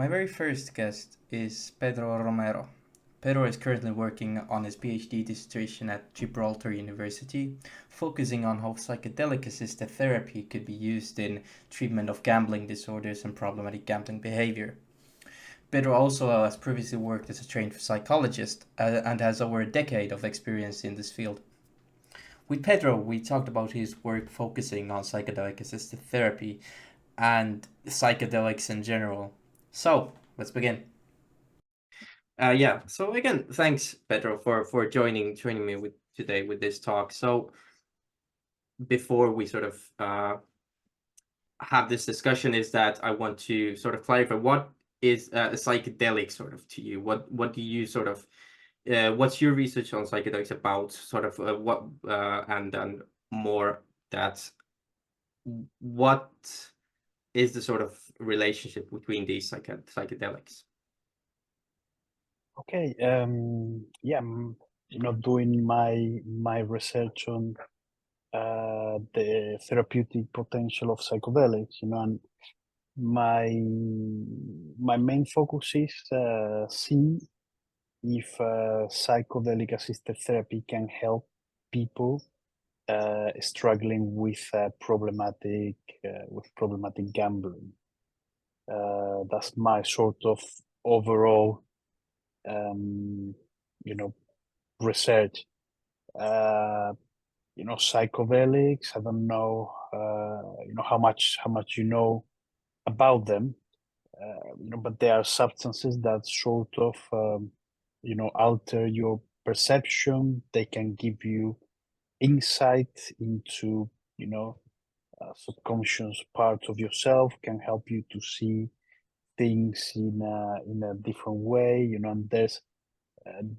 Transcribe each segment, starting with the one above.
My very first guest is Pedro Romero. Pedro is currently working on his PhD dissertation at Gibraltar University, focusing on how psychedelic assisted therapy could be used in treatment of gambling disorders and problematic gambling behavior. Pedro also has previously worked as a trained psychologist and has over a decade of experience in this field. With Pedro, we talked about his work focusing on psychedelic assisted therapy and psychedelics in general. So, let's begin. Yeah. So again, thanks, Pedro, for joining me with today with this talk. So before we sort of have this discussion, is that I want to sort of clarify what is a psychedelic sort of to you. What do you sort of what's your research on psychedelics about? Sort of what and then more that what is the sort of relationship between these psychedelics? Okay. Yeah. Doing my research on the therapeutic potential of psychedelics. And my my main focus is see if psychedelic assisted therapy can help people struggling with problematic gambling. That's my sort of overall, um, you know, research. Uh, Psychedelics. I don't know, how much you know about them. But they are substances that sort of, alter your perception. They can give you insight into, subconscious part of yourself. Can help you to see things in a different way. And there's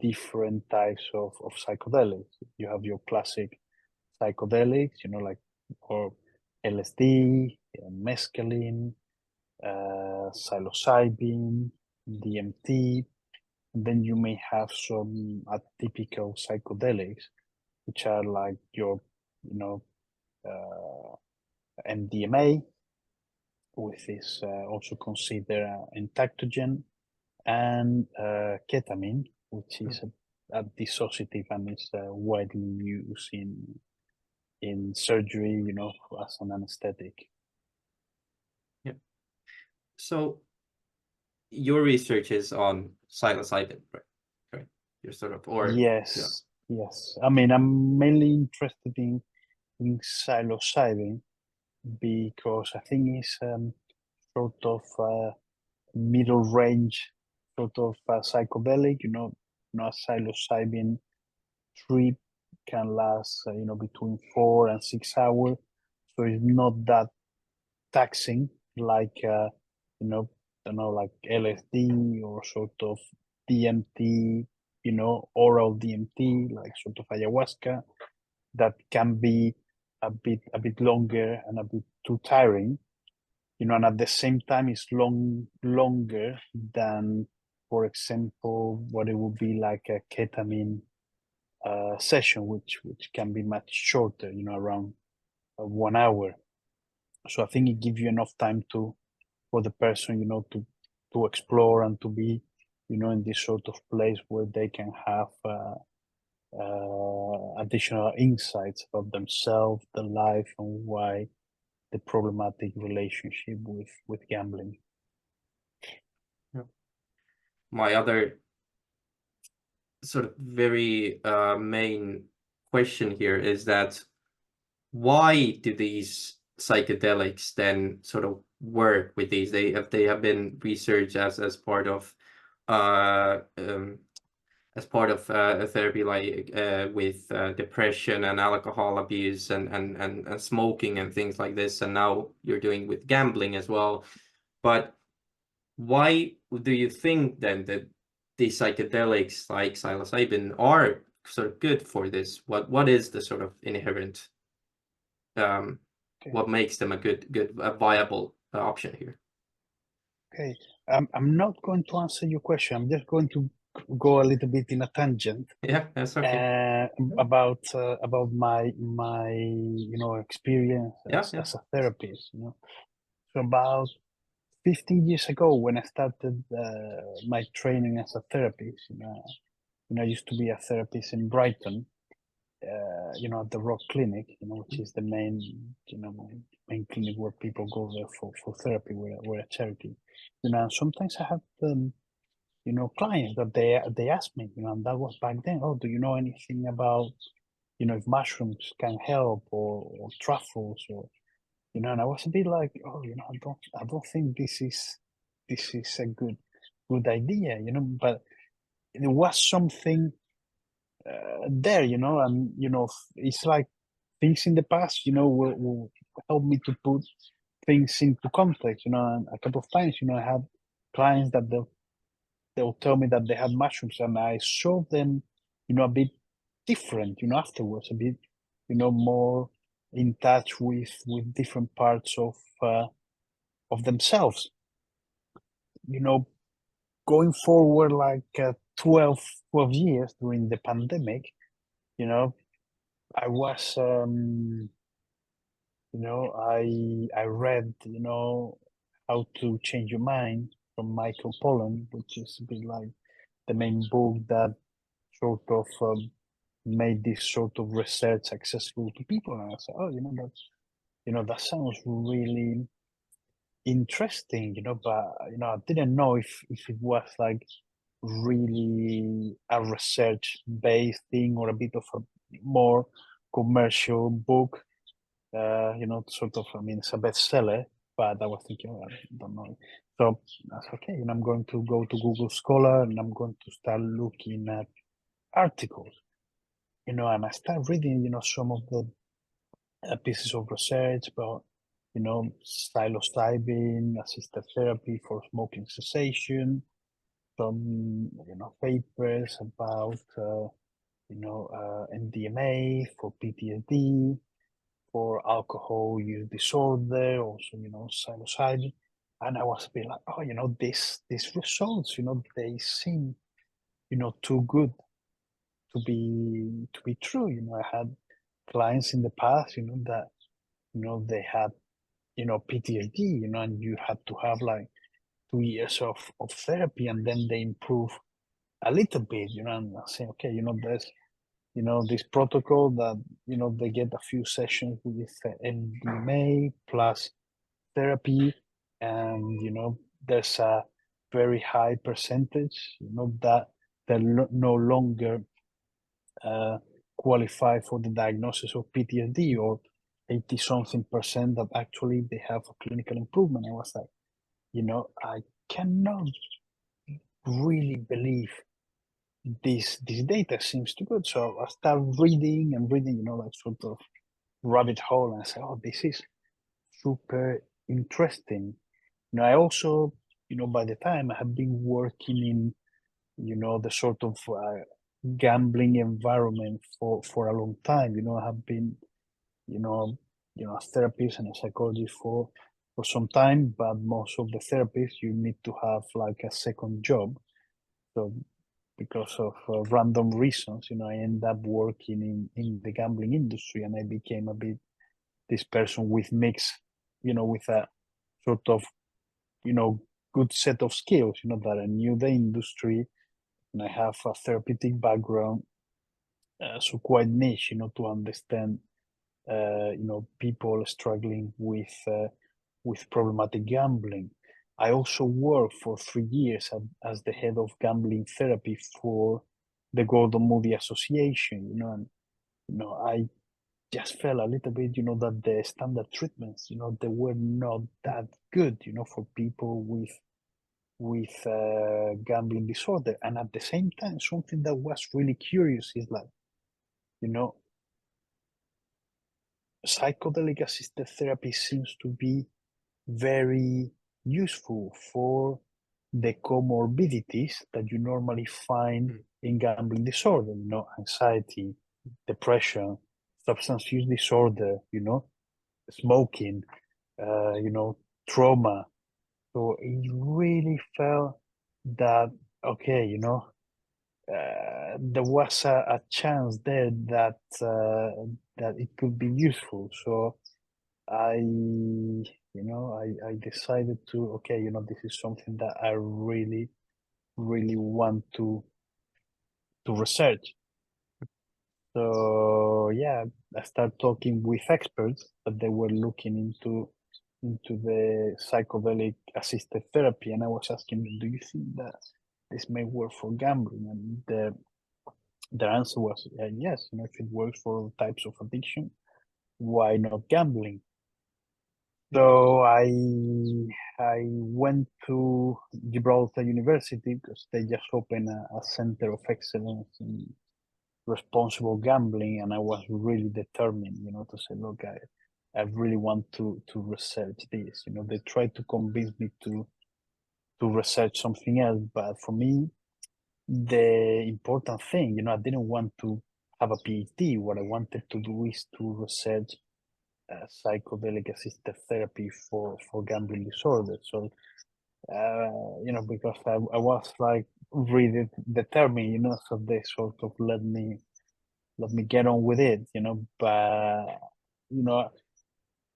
different types of psychedelics. You have your classic psychedelics, like or LSD, mescaline, psilocybin, DMT. And then you may have some atypical psychedelics, which are like your, you know, uh, MDMA, which is also considered entactogen, and ketamine, which is a dissociative and is widely used in surgery, as an anesthetic. Yeah. So your research is on psilocybin, right? Right. You're sort of, or yeah, Yes. I mean, I'm mainly interested in psilocybin because I think it's sort of middle range, sort of psychedelic. A psilocybin trip can last, between 4 and 6 hours, so it's not that taxing like like LSD or sort of DMT, oral DMT, like sort of ayahuasca, that can be a bit longer and a bit too tiring, and at the same time it's longer than, for example, what it would be like a ketamine session, which can be much shorter, around 1 hour. So I think it gives you enough time for the person, to explore and to be, in this sort of place where they can have additional insights about themselves, their life, and why the problematic relationship with gambling. yeah. My other sort of very main question here is that why do these psychedelics then sort of work with these? They have been researched as part of uh um, a therapy like with depression and alcohol abuse and smoking and things like this, and now you're doing with gambling as well. But why do you think then that these psychedelics like psilocybin are sort of good for this? What is the sort of inherent um, Okay. what makes them a viable option here? Okay. I'm not going to answer your question. I'm just going to go a little bit in a tangent Yeah, that's okay. about my experience Yeah, as, yeah. as a therapist. So about 15 years ago when I started my training as a therapist, when I used to be a therapist in Brighton, at the Rock Clinic, which is the main, main clinic where people go there for therapy. We're a charity, and sometimes I have, clients that they ask me, and that was back then. Oh, do you know anything about, if mushrooms can help or truffles or, and I was a bit like, oh, I don't think this is a good idea, but there was something there, and it's like things in the past, will help me to put things into context, and a couple of times, I had clients that they'll tell me that they had mushrooms, and I saw them, a bit different, afterwards, a bit, more in touch with different parts of themselves, you know, going forward like 12 years during the pandemic, I was, I read, How to Change Your Mind from Michael Pollan, which is a bit like the main book that sort of made this sort of research accessible to people. And I said, oh, that sounds really interesting, but I didn't know if it was like really a research based thing or a bit of a more commercial book. Sort of, I mean, it's a bestseller, but I was thinking, oh, I don't know. So that's okay. And I'm going to go to Google Scholar and I'm going to start looking at articles, and I start reading, some of the pieces of research about, psilocybin, assisted therapy for smoking cessation, some, papers about, MDMA for PTSD, for alcohol use disorder, also, psilocybin. And I was a bit like, oh, these results, they seem, too good to be true. I had clients in the past, that, they had, PTSD, and you had to have like 2 years of therapy and then they improve a little bit, and I say, okay, there's, this protocol that, they get a few sessions with MDMA plus therapy, and, there's a very high percentage, that they no longer qualify for the diagnosis of PTSD, or 80 something percent that actually they have a clinical improvement. I was like, I cannot really believe this data seems too good. So I start reading and reading, like sort of rabbit hole, and I say, oh, this is super interesting. I also, by the time I have been working in, the sort of gambling environment for a long time. I have been, you know, a therapist and a psychologist for some time, but most of the therapists you need to have like a second job. So because of random reasons, I end up working in the gambling industry, and I became a bit this person with mix, with a sort of, good set of skills, that I knew the industry and I have a therapeutic background, so quite niche, to understand, people struggling with problematic gambling. I also worked for 3 years as the head of gambling therapy for the Gordon Moody Association, and I just felt a little bit, that the standard treatments, they were not that good, for people with gambling disorder. And at the same time, something that was really curious is like, you know, psychedelic assisted therapy seems to be very useful for the comorbidities that you normally find in gambling disorder, anxiety, depression, substance use disorder, smoking, trauma. So it really felt that, okay, there was a chance there that it could be useful. So I You know, I decided to, okay, you know, this is something that I really, really want to research. So yeah, I started talking with experts, but they were looking into the psychedelic assisted therapy, and I was asking, do you think that this may work for gambling? And the answer was yes. You know, if it works for all types of addiction, why not gambling? So I went to Gibraltar University because they just opened a center of excellence in responsible gambling, and I was really determined, you know, to say, look, I really want to research this. You know, they tried to convince me to research something else, but for me, the important thing, you know, I didn't want to have a PhD. What I wanted to do is to research psychedelic assisted therapy for gambling disorder. So you know, because I was like really determined, you know, so they sort of let me get on with it, you know. But you know,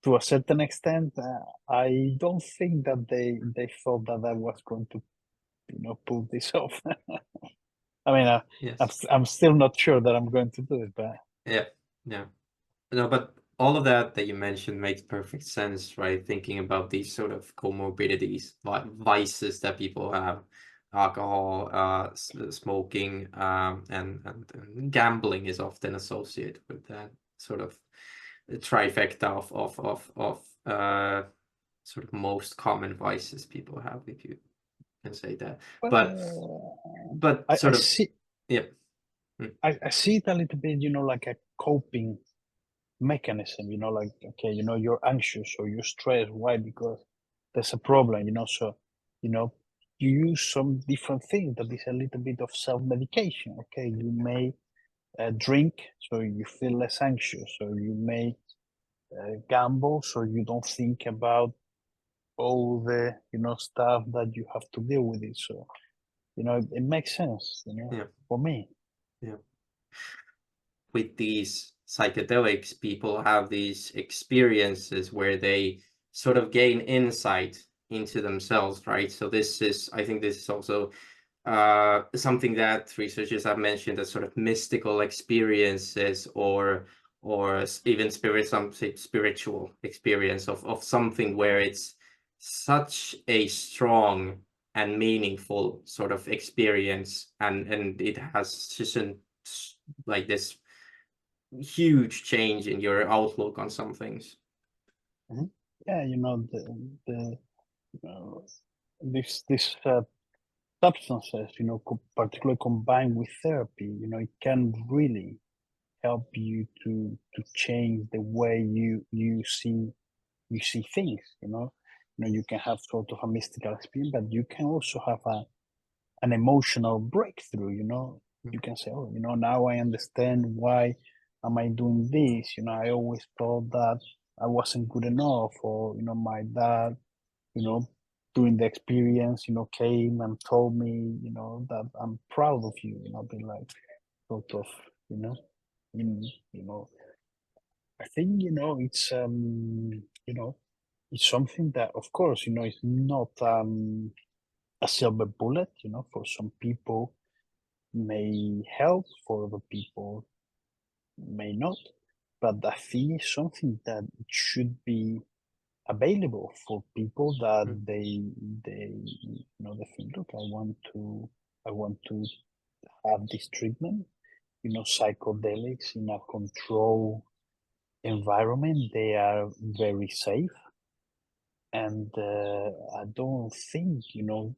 to a certain extent, I don't think that they thought that I was going to, you know, pull this off. I mean, Yes. I'm still not sure that I'm going to do it, but Yeah. Yeah. No, but all of that you mentioned makes perfect sense, right? Thinking about these sort of comorbidities, vices that people have, alcohol, smoking, and gambling is often associated with that sort of trifecta of sort of most common vices people have, if you can say that. But I, I sort of, see yeah. Mm, I see it a little bit, you know, like a coping mechanism, you know, like, okay, you know, you're anxious or you're stressed. Why? Because there's a problem, you know. So, you know, you use some different things that is a little bit of self-medication. Okay, you may drink so you feel less anxious, or you may gamble so you don't think about all the, you know, stuff that you have to deal with it. So, you know, it makes sense, you know, yeah. for me. Yeah. With these psychedelics, people have these experiences where they sort of gain insight into themselves, right? So I think this is also something that researchers have mentioned as sort of mystical experiences, or even some say spiritual experience of something where it's such a strong and meaningful sort of experience, and it has just like this huge change in your outlook on some things. Mhm. Yeah, you know, the uh, this substances, you know, particularly combined with therapy, you know, it can really help you to change the way you see things. You know, you can have sort of a mystical experience, but you can also have an emotional breakthrough. You know, Mm. you can say, oh, you know, now I understand why am I doing this. You know, I always thought that I wasn't good enough, or you know, my dad, you know, during the experience, you know, came and told me, you know, that I'm proud of you. You know, be like sort of, you know, in you know, I think, you know, it's you know, it's something that of course, you know, it's not a silver bullet. You know, for some people may help, for other people may not, but I think it's something that it should be available for people that Mm. they you know, they think, look, I want to have this treatment. You know, psychedelics in a control environment, they are very safe, and I don't think, you know,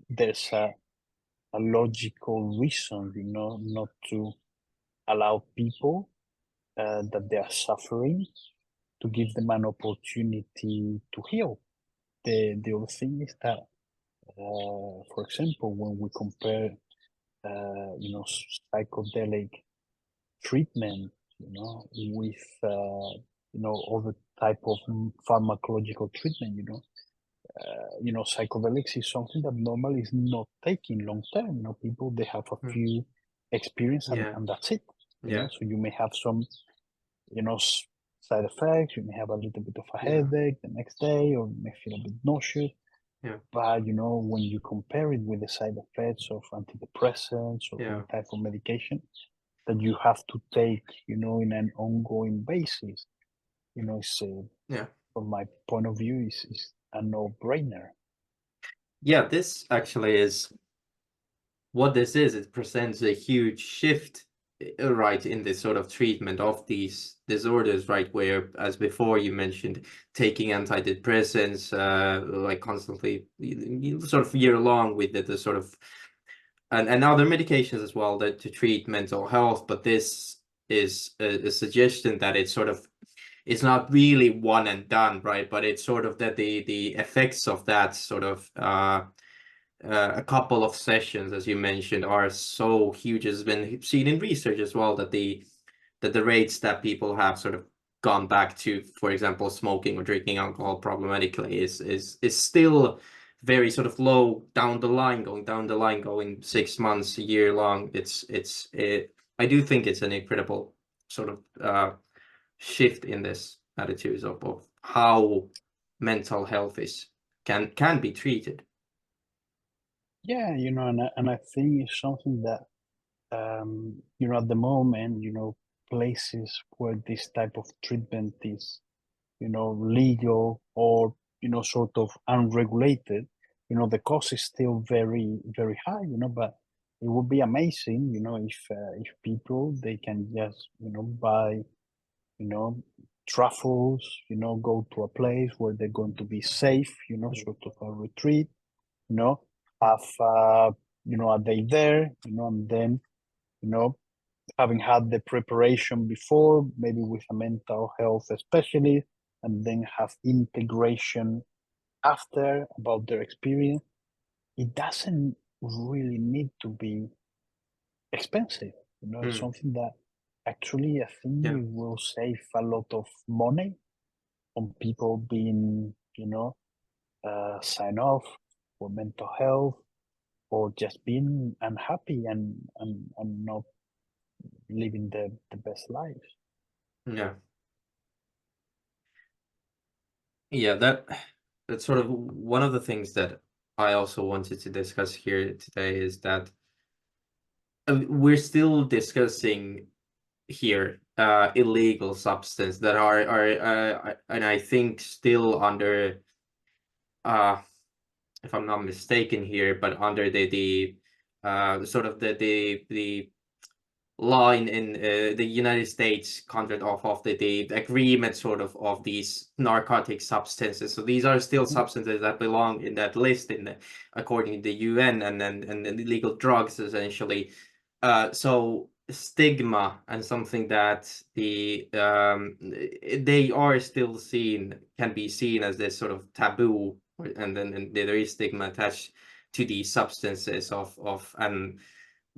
there's a logical reason, you know, not to allow people that they are suffering, to give them an opportunity to heal. The other thing is that, for example, when we compare, you know, psychedelic treatment, you know, with, you know, other type of pharmacological treatment, you know, psychedelics is something that normally is not taken long term. You know, people, they have a Mm. few experience, Yeah, and that's it. You know, yeah, so you may have some, you know, side effects. You may have a little bit of a Yeah. headache the next day, or you may feel a bit nauseous. Yeah. But when you compare it with the side effects of antidepressants or Yeah. any type of medication that you have to take, in an ongoing basis, it's Yeah. from my point of view, is a no-brainer. Yeah, this actually is what this is. It presents a huge shift, right, in this sort of treatment of these disorders, right, where, as before you mentioned, taking antidepressants, like constantly, sort of year long with the sort of, and other medications as well that to treat mental health. But this is a suggestion that it's not really one and done, right? But it's sort of that the effects of that sort of a couple of sessions, as you mentioned, are so huge. It's been seen in research as well that the rates that people have sort of gone back to, for example, smoking or drinking alcohol problematically is still very sort of low down the line, going 6 months, a year long. I do think it's an incredible sort of shift in this attitudes of how mental health can be treated. Yeah, and I think it's something that at the moment, places where this type of treatment is, legal or, sort of unregulated, the cost is still very, very high, but it would be amazing, if people, they can just, buy, truffles, go to a place where they're going to be safe, sort of a retreat, you know, have, a day there, and then, having had the preparation before, maybe with a mental health specialist, and then have integration after about their experience. It doesn't really need to be expensive. It's Mm, something that actually I think yeah. it will save a lot of money on people being, sign off for mental health or just being unhappy and not living the best lives. Yeah. Yeah, that's sort of one of the things that I also wanted to discuss here today is that we're still discussing here illegal substance that are and I think still under uh if I'm not mistaken here, but under the sort of the law in the United States contract of the agreement sort of these narcotic substances. So these are still Mhm. substances that belong in that list according to the UN and illegal drugs essentially. So stigma and something that they are still can be seen as this sort of taboo, and there is stigma attached to these substances of and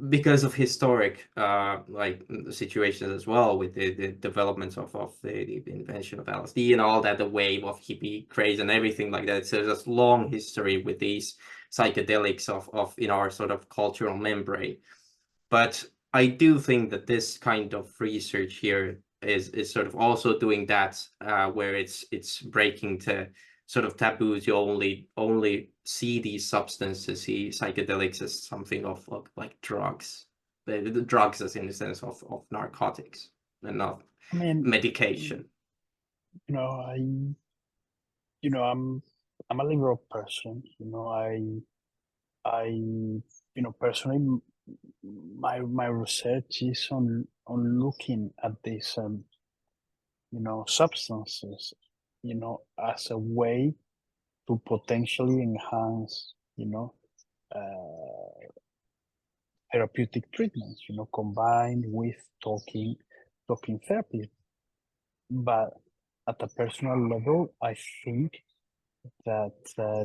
because of historic like situations as well with the developments of the invention of LSD and all that, the wave of hippie craze and everything like that. So there's a long history with these psychedelics of in our sort of cultural membrane. But I do think that this kind of research here is sort of also doing that, where it's breaking to sort of taboos. You only see these substances, see psychedelics as something of like drugs, the drugs as in the sense of narcotics and not I mean, medication. you know, I, I'm a liberal person. I, personally, my research is on looking at these, substances, as a way to potentially enhance, uh, therapeutic treatments, combined with talking therapy. But at a personal level, I think that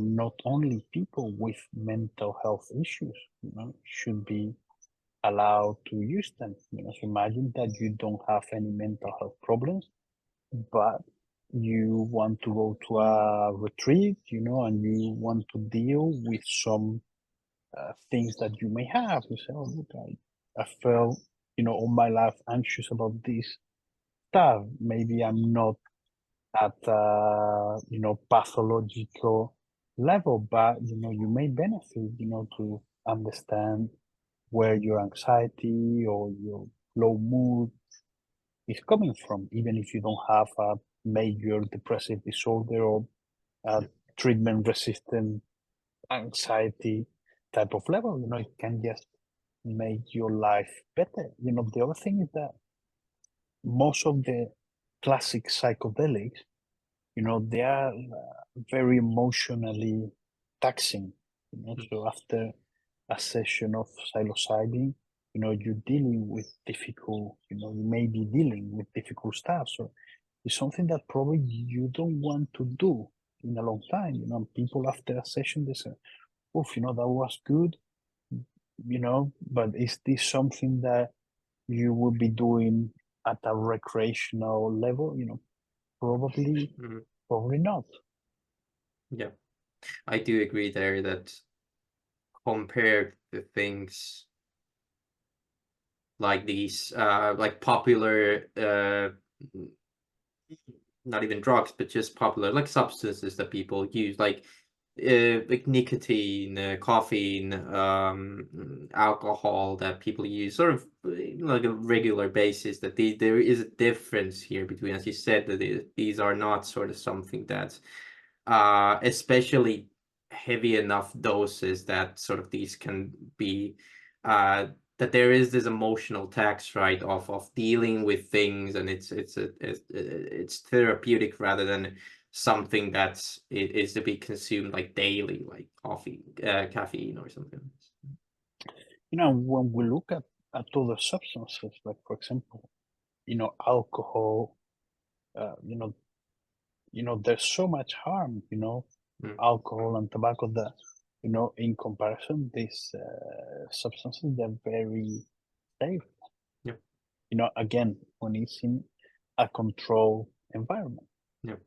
not only people with mental health issues, should be allowed to use them. So imagine that you don't have any mental health problems, but you want to go to a retreat, and you want to deal with some things that you may have. You say, "Oh, look, I felt, all my life anxious about this, stuff. Maybe I'm not at pathological level, but you may benefit to understand where your anxiety or your low mood is coming from, even if you don't have a major depressive disorder or a treatment resistant anxiety type of level. It can just make your life better. The other thing is that most of the classic psychedelics, they are very emotionally taxing. So after a session of psilocybin, you're dealing with difficult, you may be dealing with difficult stuff. So it's something that probably you don't want to do in a long time. People after a session, they say, oof, that was good, but is this something that you will be doing at a recreational level? Probably, Mhm. probably not. Yeah, I do agree there that compared to things like these, like popular, not even drugs, but just popular like substances that people use, like nicotine, caffeine, alcohol that people use sort of like a regular basis. That there is a difference here between, as you said, that these are not sort of something that, especially heavy enough doses that sort of these can be, that there is this emotional tax, right, of dealing with things, and it's therapeutic rather than something that's it is to be consumed like daily, like coffee, caffeine or something. When we look at other substances, like for example, alcohol, uh, you know, there's so much harm, Mm, alcohol and tobacco that, in comparison, these substances, they're very safe. yeah, Again, when it's in a controlled environment. yeah.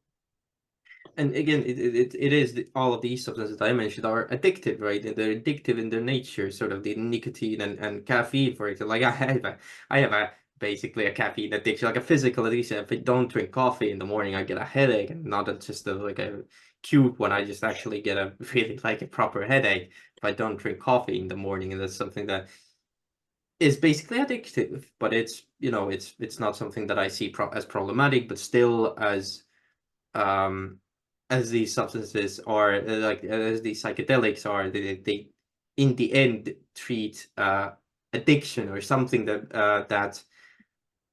And again, it is all of these substances that I mentioned are addictive, right? And they're addictive in their nature, sort of the nicotine and caffeine, for example. Like I have a basically a caffeine addiction, like a physical addiction. If I don't drink coffee in the morning, I get a headache, and not just like a cute one. I just actually get a really like a proper headache if I don't drink coffee in the morning, and that's something that is basically addictive. But it's not something that I see as problematic, but still um as these substances are, like as these psychedelics are, they in the end treat addiction or something that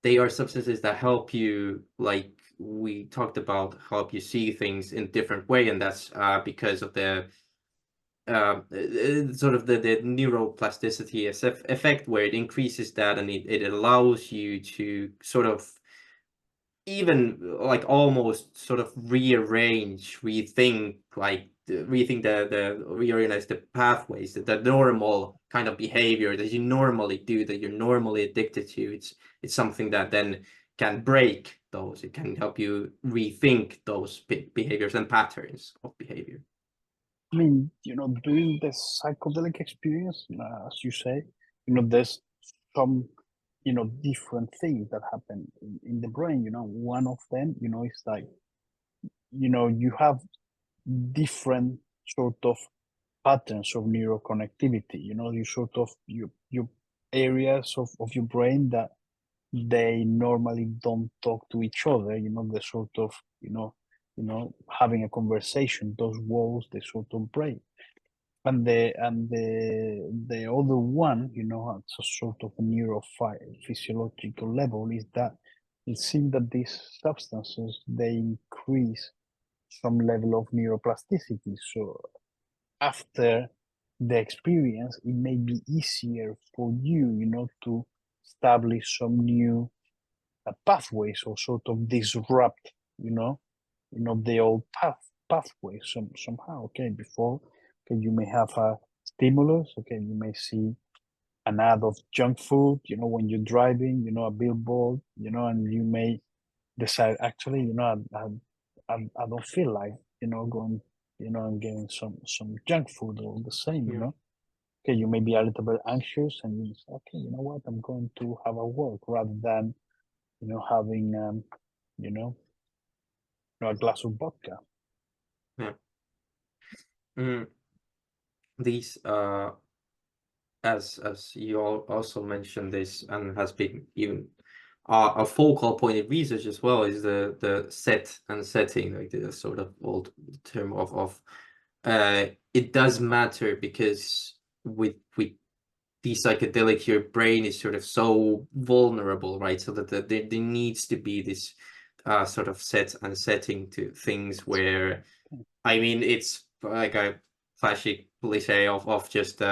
they are substances that help you, like we talked about, help you see things in a different way, and that's because of the sort of the neuroplasticity effect, where it increases that, and it allows you to sort of even like almost sort of rearrange, reorganize the pathways, the normal kind of behavior that you normally do, that you're normally addicted to. It's something that then can break those. It can help you rethink those behaviors and patterns of behavior. I mean, during the psychedelic experience, as you say, there's some, different things that happen in the brain. One of them, is like, you have different sort of patterns of neuroconnectivity. You sort of you areas of your brain that they normally don't talk to each other. They sort of, having a conversation, those walls, they sort of break. And the other one, at a sort of neurophysiological level, is that it seems that these substances, they increase some level of neuroplasticity. So after the experience, it may be easier for you, to establish some new pathways, or sort of disrupt, the old pathway somehow. Okay, before, okay, you may have a stimulus. Okay, you may see an ad of junk food, when you're driving, a billboard, and you may decide, actually, I don't feel like, going, and getting some junk food all the same. Yeah. Okay, you may be a little bit anxious, and you say, okay, you know what, I'm going to have a walk rather than having a glass of vodka. Yeah. These as you also mentioned this, and has been even a focal point in research as well, is the set and setting, like the sort of old term of it does matter, because with the psychedelic, your brain is sort of so vulnerable, right? So that there needs to be this sort of set and setting to things where, I mean, it's like a classic cliche of just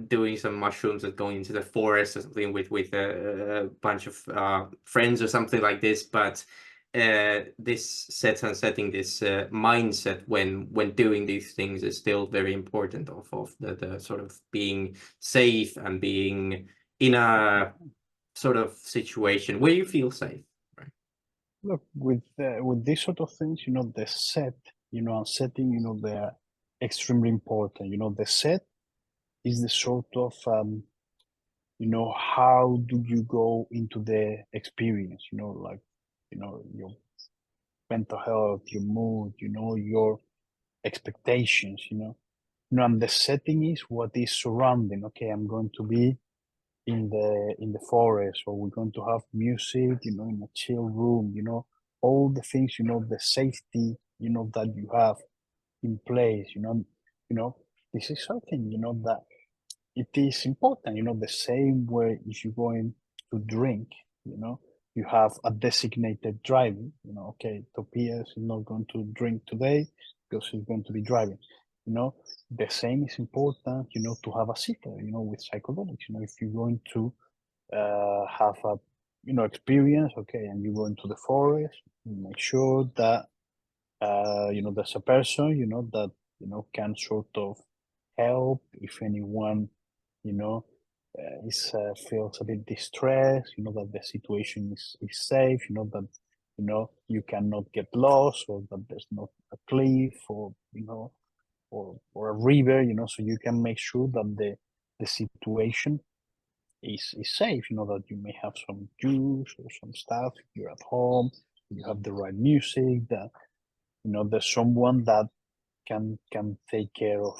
doing some mushrooms and going into the forest or something with a bunch of friends or something like this. But this set and setting, this mindset when doing these things is still very important, of the sort of being safe and being in a sort of situation where you feel safe. Look, with these sort of things, the set, and setting, they're extremely important. The set is the sort of how do you go into the experience, like your mental health, your mood, your expectations, and the setting is what is surrounding. Okay, I'm going to be in the forest, or we're going to have music, in a chill room, all the things, the safety, that you have in place, this is something, that it is important, the same way if you're going to drink, you have a designated driver, okay, Tobias is not going to drink today because he's going to be driving, the same is important, to have a sitter, with psychedelics, if you're going to have a, experience, okay, and you go into the forest, make sure that, there's a person, that, can sort of help if anyone, is feels a bit distressed, that the situation is safe, that you cannot get lost, or that there's not a cliff, or or a river, so you can make sure that the situation is safe, that you may have some juice or some stuff, if you're at home, you have the right music, that there's someone that can take care of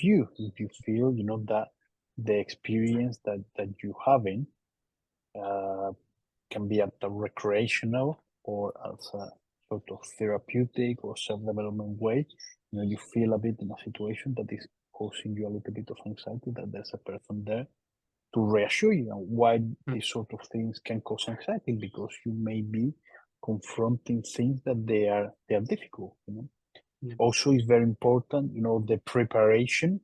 you if you feel, that the experience that you having can be at a recreational or as a sort of therapeutic or self-development way. You feel a bit in a situation that is causing you a little bit of anxiety, that there's a person there to reassure you. And why these sort of things can cause anxiety, because you may be confronting things that they are difficult. Yeah. Also, is very important, the preparation,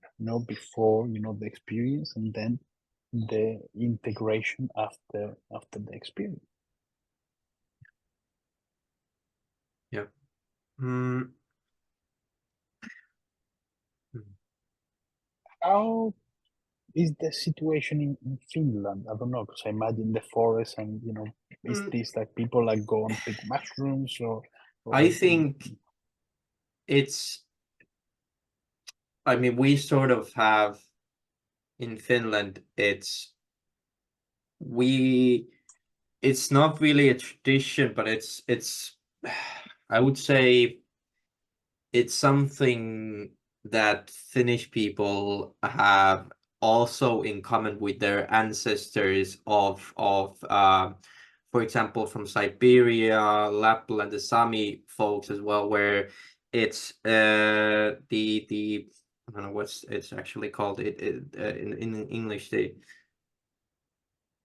before the experience, and then the integration after the experience. Yeah. Mm. How is the situation in Finland? I don't know, because I imagine the forest, and is Mm. this like people like go and pick mushrooms, or I think it's, I mean, we sort of have in Finland, it's not really a tradition, but it's I would say it's something that Finnish people have also in common with their ancestors for example, from Siberia, Lapland, the Sami folks as well, where it's the I don't know what's it's actually called, in English,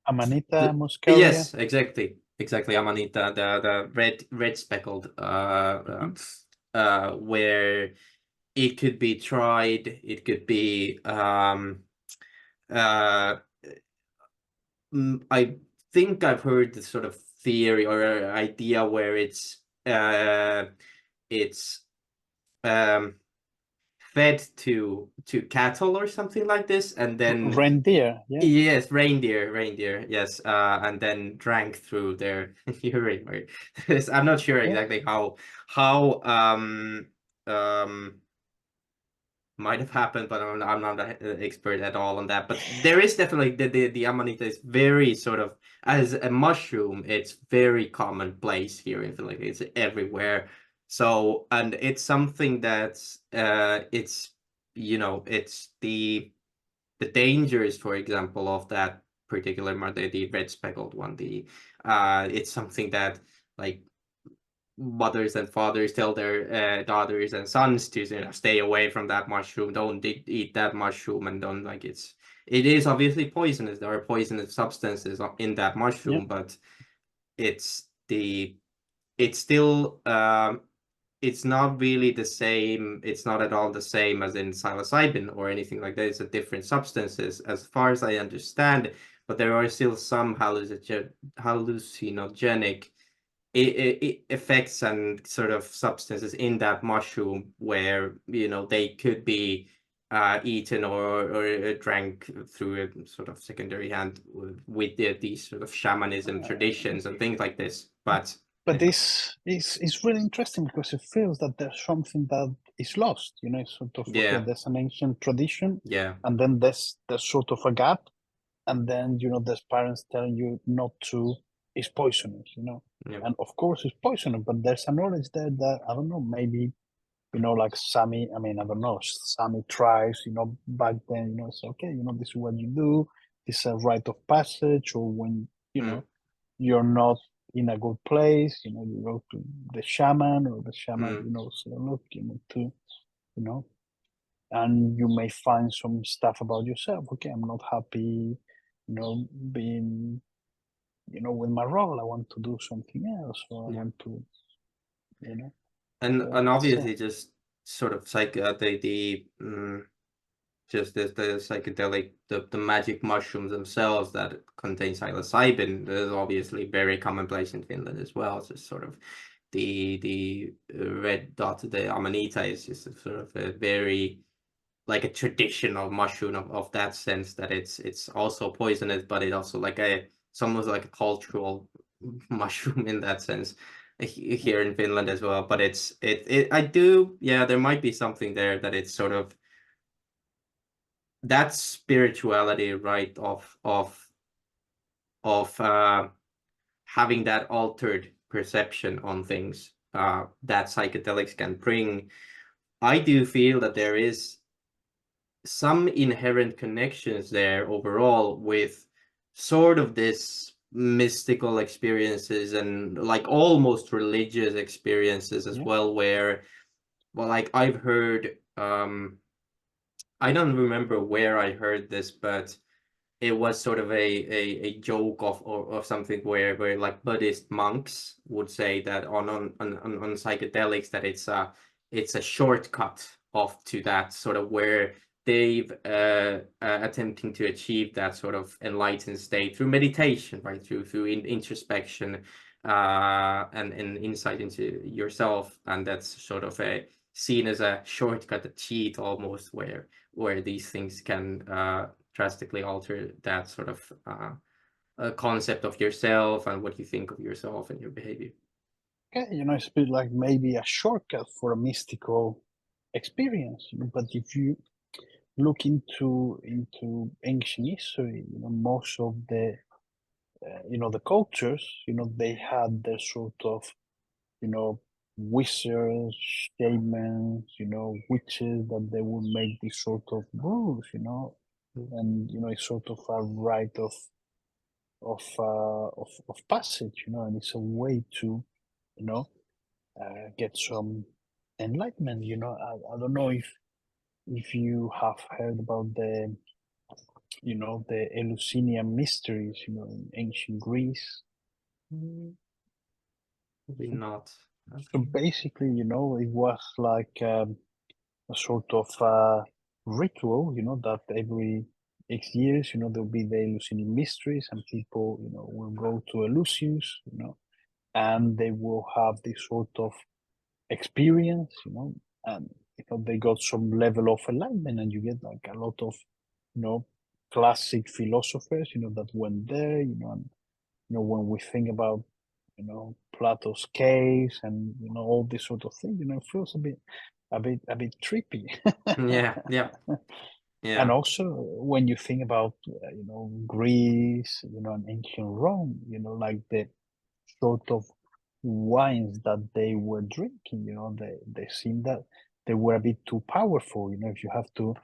Amanita muscaria. yes, exactly, Amanita, the red speckled where it could be tried, it could be uh I think I've heard the sort of theory or idea where it's um fed to cattle or something like this, and then Reindeer, yeah. yes, reindeer, yes, and then drank through their urine. I'm not sure Yeah. exactly how um might have happened, but I'm not an expert at all on that. But there is definitely the Amanita is very sort of, as a mushroom, it's very commonplace here in Finland. It's everywhere. So, and it's something that's it's it's the dangers, for example, of that particular the red speckled one. It's something that, like, mothers and fathers tell their daughters and sons to, stay away from that mushroom. Don't eat that mushroom, and don't, like, it is obviously poisonous. There are poisonous substances in that Yeah, mushroom, but it's the it's still it's not really the same. It's not at all the same as in psilocybin or anything like that. It's a different substances, as far as I understand. But there are still some hallucinogenic effects and sort of substances in that mushroom where they could be eaten or drank through a sort of secondary hand with these sort of shamanism traditions and things like this. But but this is really interesting because it feels that there's something that is lost. It's sort of okay. yeah, There's an ancient tradition, yeah, and then there's sort of a gap, and then there's parents telling you not to. It's poisonous. yeah, And of course it's poisonous, but there's a knowledge there that I don't know. Maybe like Sami. I mean, I don't know. Sami tribes. Back then. It's okay. This is what you do. It's a rite of passage, or when mm, you're not in a good place, you go to the shaman, or the shaman, mm, say, look, you know, and you may find some stuff about yourself. Okay, I'm not happy, being, with my role. I want to do something else, or I yeah. want to, you know, And it's, obviously just sort of just the psychedelic, the magic mushrooms themselves that contain psilocybin is obviously very commonplace in Finland as well. It's just sort of the red dot, the amanita, is just a sort of a very, like, a traditional mushroom of that sense, that it's also poisonous, but it also it's almost like a cultural mushroom in that sense here in Finland as well. But I do, yeah, there might be something there, that it's sort of that spirituality, right, of having that altered perception on things that psychedelics can bring. I do feel that there is some inherent connections there overall with sort of this mystical experiences and, like, almost religious experiences as yeah, well, where, well, like, I've heard, I don't remember where I heard this, but it was sort of a joke of something where like Buddhist monks would say that on psychedelics, that it's a shortcut off to that sort of, where they've attempting to achieve that sort of enlightened state through meditation, right, through introspection and insight into yourself, and that's sort of a seen as a shortcut, a cheat almost, where these things can drastically alter that sort of concept of yourself and what you think of yourself and your behavior. okay. It's a bit like maybe a shortcut for a mystical experience. But if you look into ancient history, most of the cultures, they had their sort of, you know, wizards, shamans, witches, that they would make these sort of rules. Mm. And it's sort of a rite of passage, and it's a way to, you know, get some enlightenment. I don't know if you have heard about the Eleusinian mysteries, in ancient Greece. Mm, Maybe not. So Okay. basically, it was like a sort of ritual, that every X years, there'll be the Eleusinian mysteries, and people, will go to Eleusis, and they will have this sort of experience, and they got some level of enlightenment, and you get like a lot of, you know, classic philosophers, that went there, and when we think about, Plato's caves, and all this sort of thing, it feels a bit. a bit trippy. Yeah, yeah, And yeah, also when you think about Greece, and ancient Rome, like the sort of wines that they were drinking, they seem that they were a bit too powerful. If you have to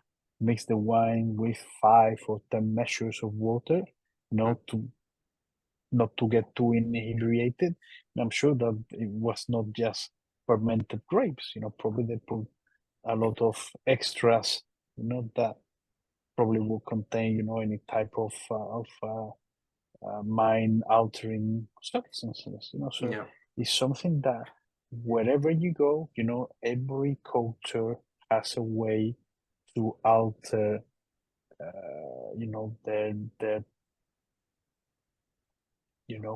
mix the wine with 5 or 10 measures of water, mm, to not to get too inebriated. And I'm sure that it was not just fermented grapes. Probably they put a lot of extras, that probably will contain, any type of mind altering substances. So yeah, it's something that wherever you go, every culture has a way to alter, their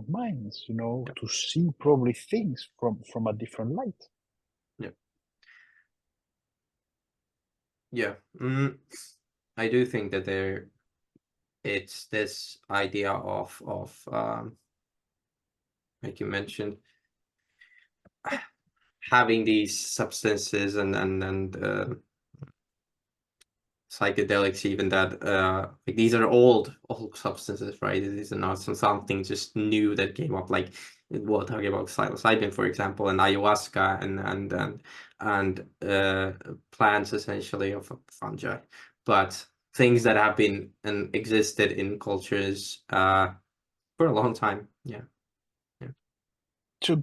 minds, yeah, to see probably things from a different light. yeah, yeah. I do think that it's this idea of like you mentioned, having these substances and psychedelics even that like these are old substances, right? These are not something just new that came up, like we're talking about psilocybin, for example, and ayahuasca and plants essentially of fungi, but things that have been and existed in cultures for a long time. Yeah, yeah, So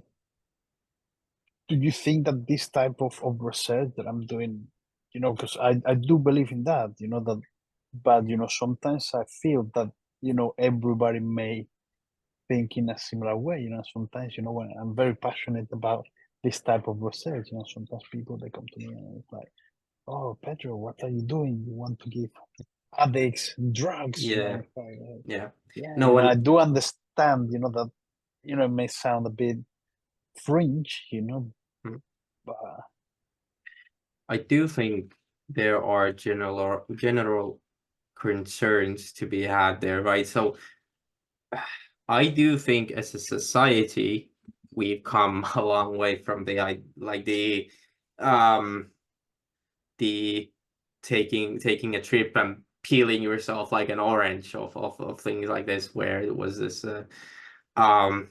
do you think that this type of research that I'm doing, because I do believe in that, that, but sometimes I feel that, everybody may think in a similar way. Sometimes, when I'm very passionate about this type of research, sometimes people they come to me and it's like, oh, Pedro, what are you doing? You want to give addicts drugs, yeah, It's like, yeah. yeah, No, well, I do understand, that, it may sound a bit fringe, mm, but I do think there are general concerns to be had there, right? So I do think as a society we've come a long way from like um the taking a trip and peeling yourself like an orange of things like this, where it was this um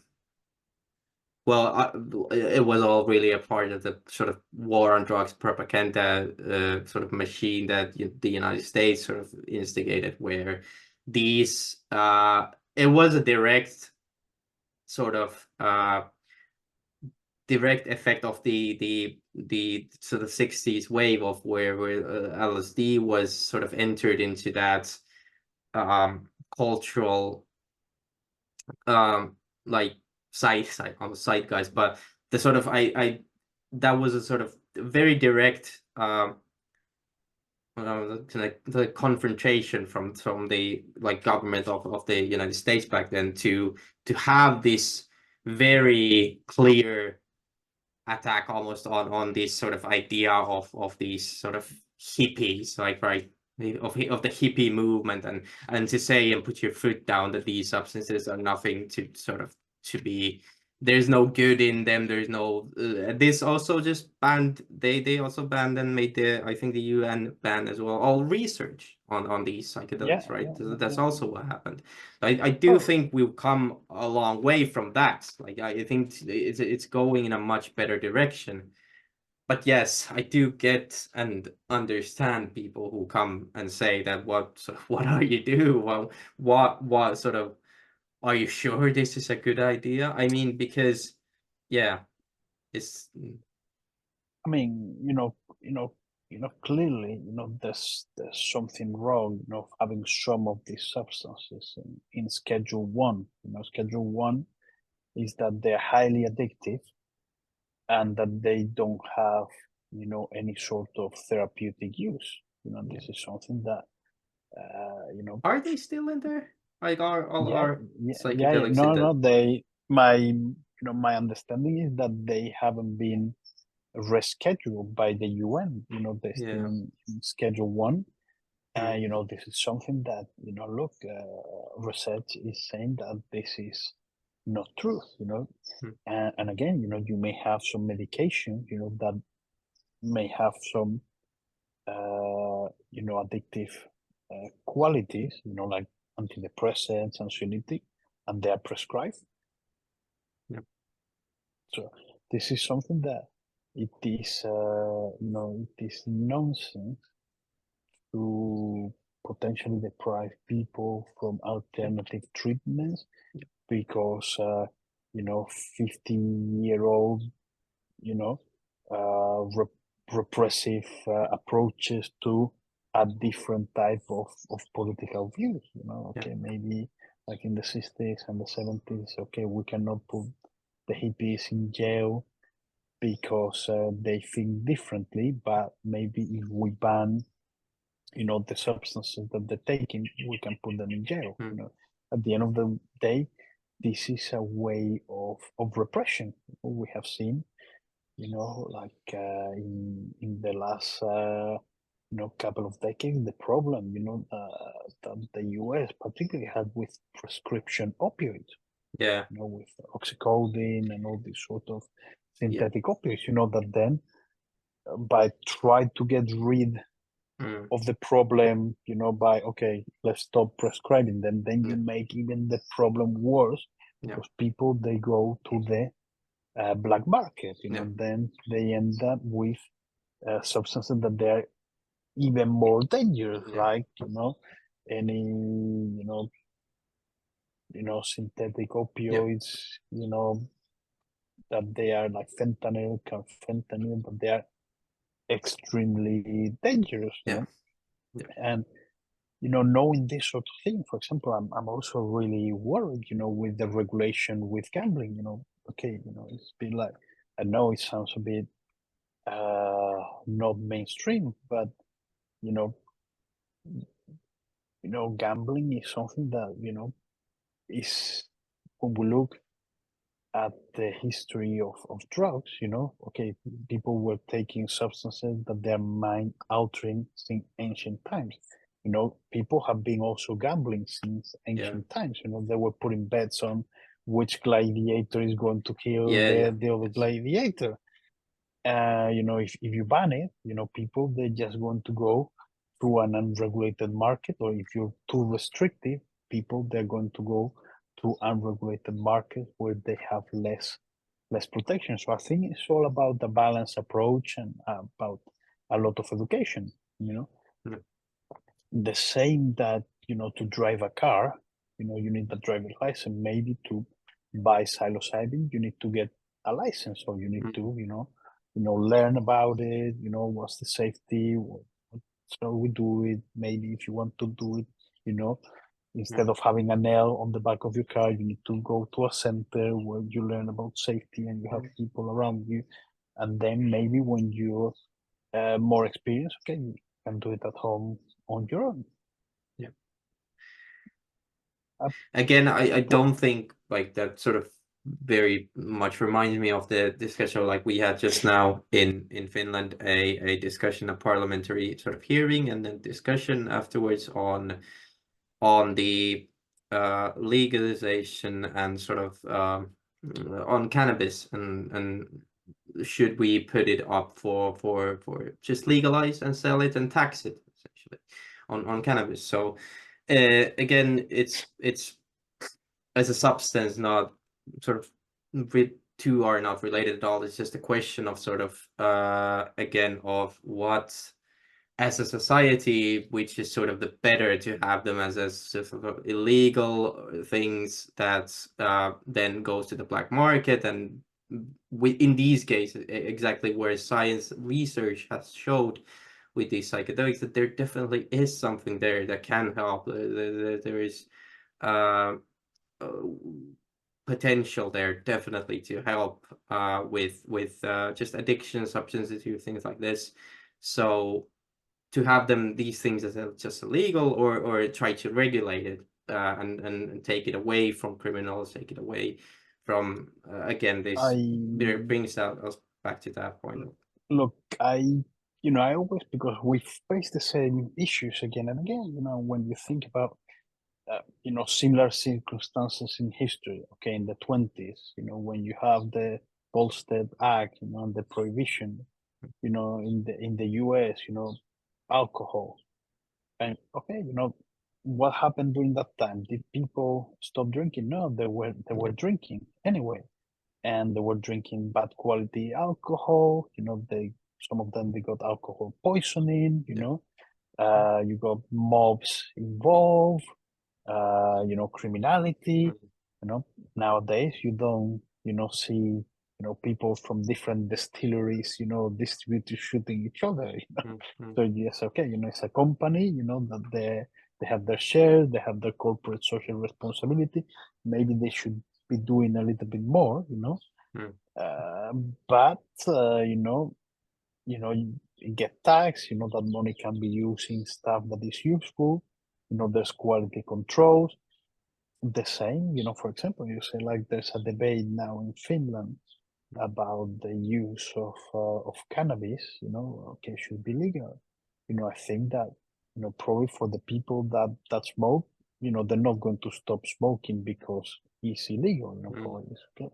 well, it was all really a part of the sort of war on drugs propaganda sort of machine that the United States sort of instigated, where these it was a sort of direct effect of the sort of 60s wave of where LSD was sort of entered into that cultural um like side on the side guys, but the sort of I that was a sort of very direct the confrontation from the like government of the United States back then to have this very clear attack almost on this sort of idea of these sort of hippies, like, right, of the hippie movement, and to say and put your foot down that these substances are nothing to sort of to be, there's no good in them, there's no this also just banned, they also banned and made the, I think the UN ban as well, all research on these yeah, psychedelics, right? yeah, That's yeah. also what happened. I do Oh, think we've come a long way from that. Like I think it's going in a much better direction. But yes, I do get and understand people who come and say that what are you doing? Well, what sort of, are you sure this is a good idea? I mean, because yeah, it's I mean, clearly, there's something wrong, having some of these substances in Schedule One. Schedule One is that they're highly addictive and that they don't have, any sort of therapeutic use. yeah. This is something that, Are they still in there? Like are all yeah, our yeah. psychedelics in No, the, no, my understanding is that they haven't been rescheduled by the UN. They're still yeah. in Schedule One. Hmm, This is something that, look, research is saying that this is not true, hmm, and again, you may have some medication, that may have some, addictive qualities, like antidepressants, anxiolytic, and they are prescribed. Yep. So this is something that it is, it is nonsense to potentially deprive people from alternative treatments because, 15-year-old, you know, repressive approaches to a different type of political views. Okay, maybe like in the 60s and the 70s, okay, we cannot put the hippies in jail because they think differently, but maybe if we ban, the substances that they're taking, we can put them in jail. At the end of the day, this is a way of repression. We have seen, like in the last couple of decades, the problem that the US particularly had with prescription opioids, Yeah. with oxycodone and all these sort of synthetic opioids, that then by trying to get rid of the problem, by, okay, let's stop prescribing them, then you make even the problem worse because people, they go to the black market, then they end up with substances that they're even more dangerous, like, any, synthetic opioids, that they are like fentanyl, that they are extremely dangerous, and knowing this sort of thing, for example, I'm also really worried, with the regulation with gambling, okay, it's been like, I know it sounds a bit not mainstream, but you know, gambling is something that, is, when we look at the history of drugs, okay, people were taking substances that they're mind altering since ancient times. People have been also gambling since ancient times. They were putting bets on which gladiator is going to kill the other gladiator. If you ban it, people, they're just going to go to an unregulated market, or if you're too restrictive, people, they're going to go to unregulated markets where they have less protection. So I think it's all about the balanced approach and about a lot of education, The same that, to drive a car, you need a driver's license. Maybe to buy psilocybin, you need to get a license, or you need to, learn about it, what's the safety, so we do it. Maybe if you want to do it, instead of having a nail on the back of your car, you need to go to a center where you learn about safety and you have people around you. And then maybe when you're more experienced, okay, you can do it at home on your own. Yeah. Again, I don't think like that sort of very much reminds me of the discussion like we had just now in Finland, a discussion, a parliamentary sort of hearing, and then discussion afterwards on the legalization and sort of on cannabis, and should we put it up for just legalize and sell it and tax it essentially on cannabis. So again, it's as a substance, not sort of two are not related at all. It's just a question of sort of again of what as a society, which is sort of the better to have them as sort of illegal things that then goes to the black market. And in these cases, exactly where science research has showed with these psychedelics, that there definitely is something there that can help. There is potential there definitely to help with just addiction, substance use, things like this. So to have them these things as just illegal, or try to regulate it and take it away from criminals, take it away from again this brings us back to that point. Look, I always, because we face the same issues again and again, when you think about similar circumstances in history, okay, in the 20s, when you have the Volstead Act, and the prohibition you know, in the US, you know, alcohol. And okay, you know, what happened during that time? Did people stop drinking? No, they were drinking anyway, and they were drinking bad quality alcohol. You know, some of them they got alcohol poisoning. You Yeah. know, you got mobs involved. You know, criminality. You know, nowadays you don't, you know, see, you know, people from different distilleries, you know, distributors shooting each other. You know? So yes, okay, you know, it's a company, you know, that they have their shares, they have their corporate social responsibility. Maybe they should be doing a little bit more, you know. But you know, you get taxed, you know, that money can be used in stuff that is useful. You know, there's quality controls. The same, you know, for example, you say like there's a debate now in Finland about the use of cannabis, you know, okay, should be legal. You know, I think that, you know, probably for the people that smoke, you know, they're not going to stop smoking because it's illegal, you know, probably it's okay.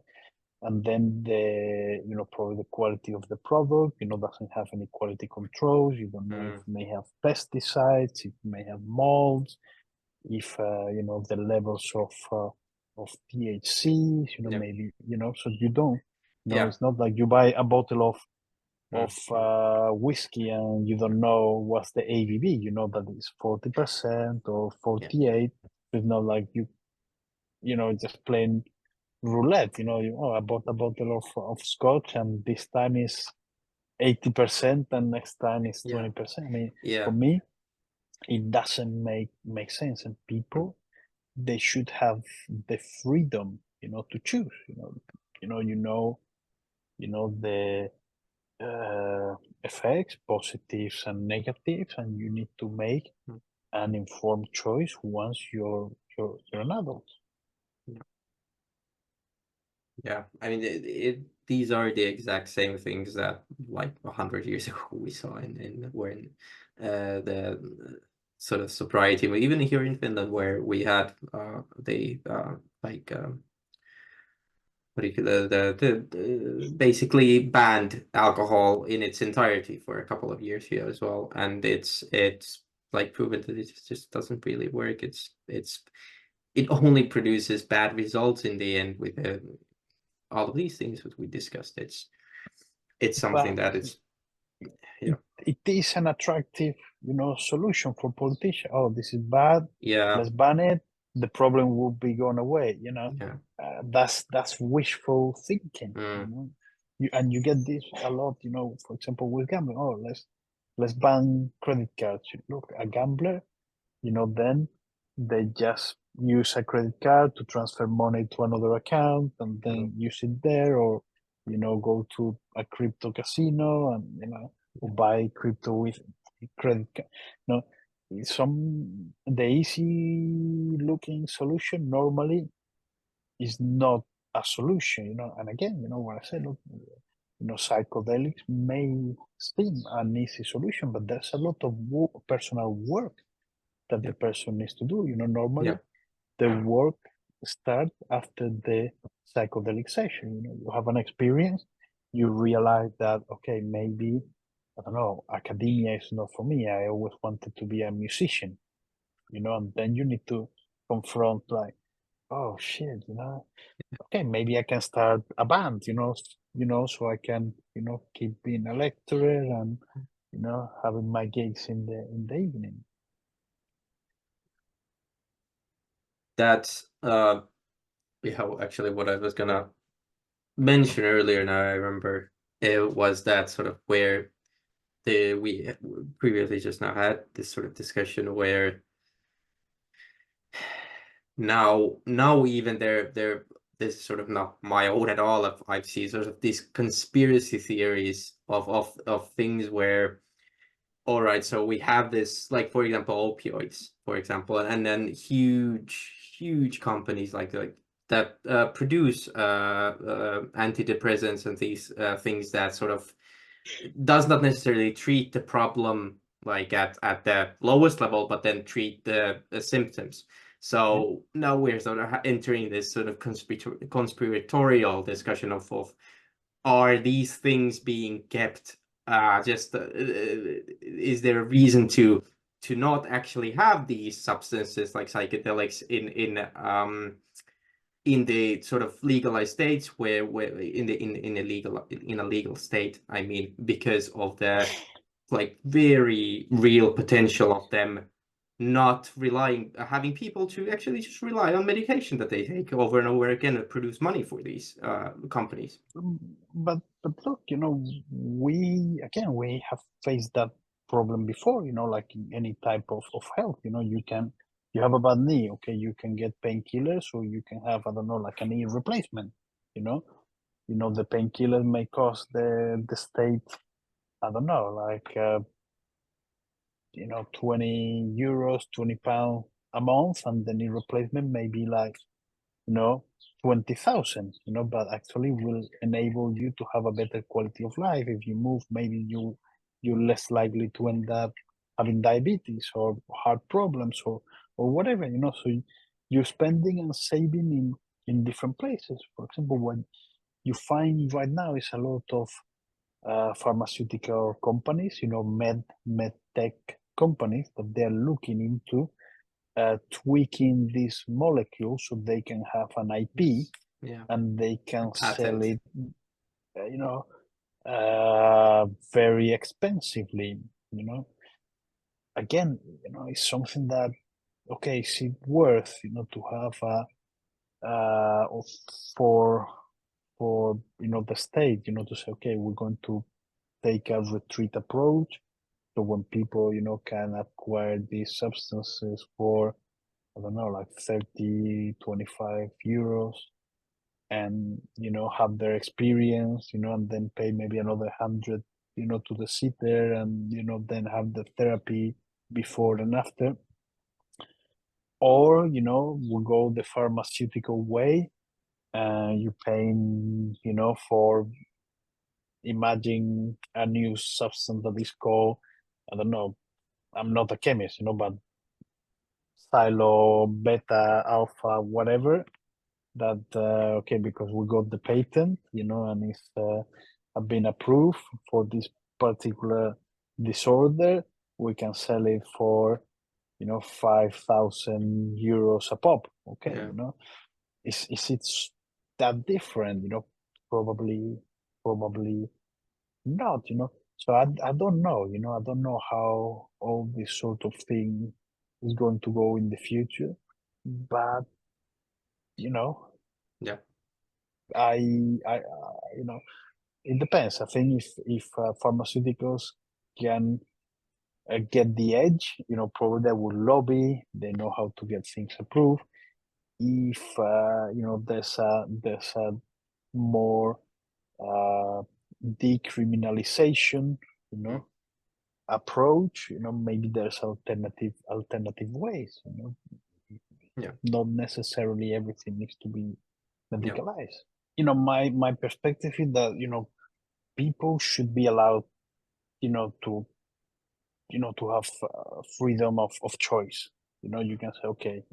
And then you know, probably the quality of the product, you know, doesn't have any quality controls. You don't know if it may have pesticides, it may have molds, if you know, the levels of THC, you know, Yeah. maybe, you know, so you don't, you know, Yeah. it's not like you buy a bottle of whiskey and you don't know what's the ABV. You know that it's 40% or 48. It's not like you know, just plain roulette. You know, I bought a bottle of scotch and this time is 80% and next time is Yeah. 20%. I mean, Yeah. for me, it doesn't make sense. And people, they should have the freedom, you know, to choose. You know the effects, positives and negatives, and you need to make an informed choice once you're an adult. Yeah, I mean, these are the exact same things that like 100 years ago we saw in when the sort of sobriety, even here in Finland, where we had they like what do you call the basically banned alcohol in its entirety for a couple of years here as well, and it's like proven that it just doesn't really work. It only produces bad results in the end with all of these things that we discussed. It's something But that is, yeah, it is an attractive, you know, solution for politicians. Oh, this is bad. yeah, Let's ban it. The problem will be gone away. You know, yeah, that's wishful thinking. You mm, know, and you get this a lot. You know, for example, with gambling. Oh, let's ban credit cards. Look, a gambler, you know, then they just use a credit card to transfer money to another account and then use it there, or you know, go to a crypto casino and you know, buy crypto with credit card. No, the easy looking solution normally is not a solution, you know. And again, you know what I said, look, you know, psychedelics may seem an easy solution, but there's a lot of personal work that yeah, the person needs to do. You know, normally yeah, the work starts after the psychedelic session. You know, you have an experience, you realize that, okay, maybe, I don't know, academia is not for me. I always wanted to be a musician, you know, and then you need to confront like, oh shit, you know, okay, maybe I can start a band, you know, so I can, you know, keep being a lecturer and, you know, having my gigs in the evening. that's yeah, actually what I was gonna mention earlier. Now I remember it was that sort of where we previously just now had this sort of discussion where now even they're this is sort of not my own at all. I've seen sort of these conspiracy theories of things where, all right, so we have this, like for example opioids, for example, and then huge companies like that produce antidepressants and these things that sort of does not necessarily treat the problem like at the lowest level, but then treat the symptoms. So now we're sort of entering this sort of conspiratorial discussion of are these things being kept just is there a reason to not actually have these substances like psychedelics in the sort of legalized states where in a legal state, I mean, because of the like very real potential of them not having people to actually just rely on medication that they take over and over again and produce money for these companies. But look, we have faced that problem before, like in any type of health. You have a bad knee, okay, you can get painkillers, or you can have, I don't know, like a knee replacement. you know the painkiller may cost the state, I don't know, like 20 euros, 20 pounds a month, and the knee replacement may be like, 20,000, but actually will enable you to have a better quality of life. If you move, maybe you're less likely to end up having diabetes or heart problems or whatever, so you're spending and saving in different places. For example, what you find right now is a lot of pharmaceutical companies, med tech companies, that they're looking into tweaking these molecules so they can have an IP, Yeah. and they can sell Patent. it, very expensively. Again, it's something that, okay, is it worth, to have for the state, to say, okay, we're going to take a retreat approach. So when people, can acquire these substances for, I don't know, like 30, 25 euros, and, have their experience, and then pay maybe another 100, to the sitter, and, then have the therapy before and after. Or, we go the pharmaceutical way, and you paying, for, imagine a new substance that is called, I don't know, I'm not a chemist, but silo, beta, alpha, whatever, that, okay, because we got the patent, and it's have been approved for this particular disorder, we can sell it for, 5,000 euros a pop. Okay, Yeah. is it that different? Probably not. So I don't know. I don't know how all this sort of thing is going to go in the future, but you know Yeah. I it depends. I think if pharmaceuticals can get the edge, probably they will lobby. They know how to get things approved. If there's a more decriminalization, approach, maybe there's alternative ways. Yeah. Not necessarily everything needs to be Yeah. medicalized. My perspective is that people should be allowed, to have freedom of choice. You can say, okay,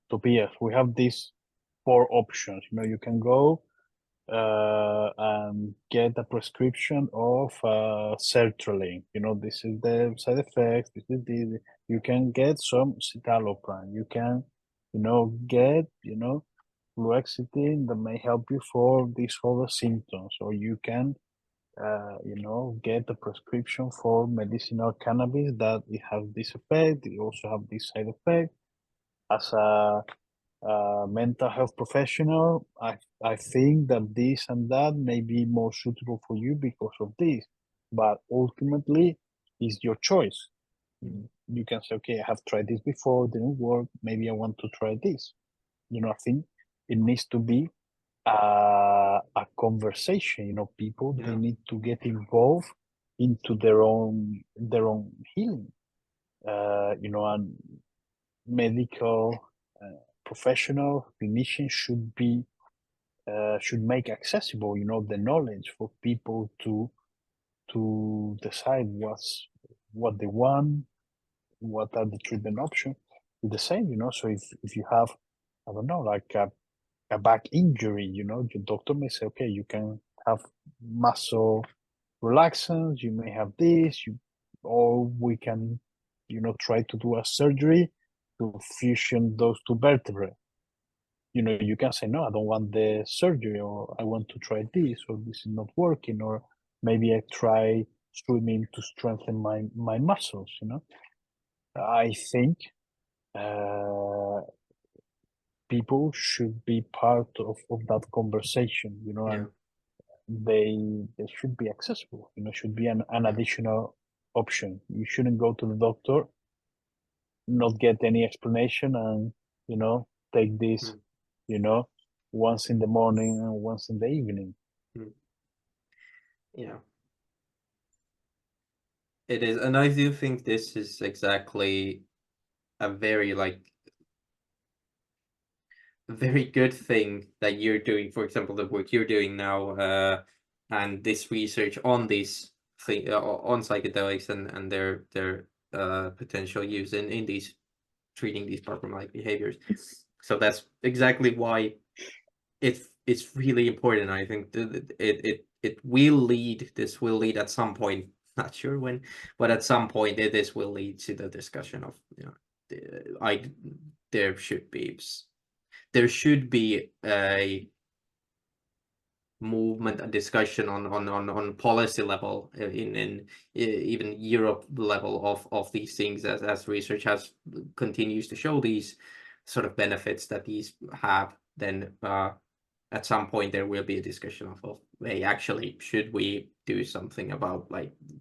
Tobias, we have these 4 options. You can go and get a prescription of sertraline. This is the side effects. This is the. You can get some citalopram. You can, get, fluoxetine that may help you for these other symptoms, or you can get a prescription for medicinal cannabis that it has this effect, it also have this side effect. As a mental health professional, I think that this and that may be more suitable for you because of this, but ultimately, it's your choice. You can say, okay, I have tried this before, didn't work, maybe I want to try this. I think it needs to be a conversation. People, they Yeah. need to get involved into their own healing. And medical professional clinicians should make accessible, the knowledge for people to decide what they want, what are the treatment options. The same, so if you have, I don't know, like a back injury, your doctor may say, okay, you can have muscle relaxants, you may have this, or we can, try to do a surgery to fusion those two vertebrae. You can say, no, I don't want the surgery, or I want to try this, or this is not working, or maybe I try swimming to strengthen my muscles. I think people should be part of that conversation, and they should be accessible, should be an additional option. You shouldn't go to the doctor, not get any explanation, and take this, once in the morning and once in the evening. Yeah, it is, and I do think this is exactly a very very good thing that you're doing. For example, the work you're doing now, and this research on these on psychedelics and their potential use in these treating these problem-like behaviors. So that's exactly why it's really important. I think it will lead. This will lead at some point. Not sure when, but at some point this will lead to the discussion of there should be a movement, a discussion on policy level in even Europe level of these things, as research continues to show these sort of benefits that these have. Then at some point there will be a discussion of hey, actually, should we do something about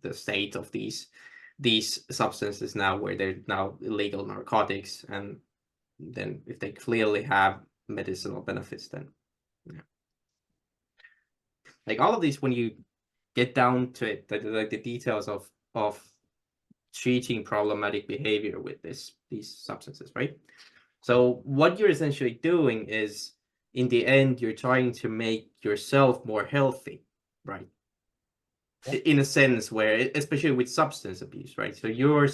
the state of these substances now, where they're now illegal narcotics, and then if they clearly have medicinal benefits, then all of these, when you get down to it, the details of treating problematic behavior with these substances, right? So what you're essentially doing is, in the end, you're trying to make yourself more healthy, right? In a sense, where, especially with substance abuse, right? So you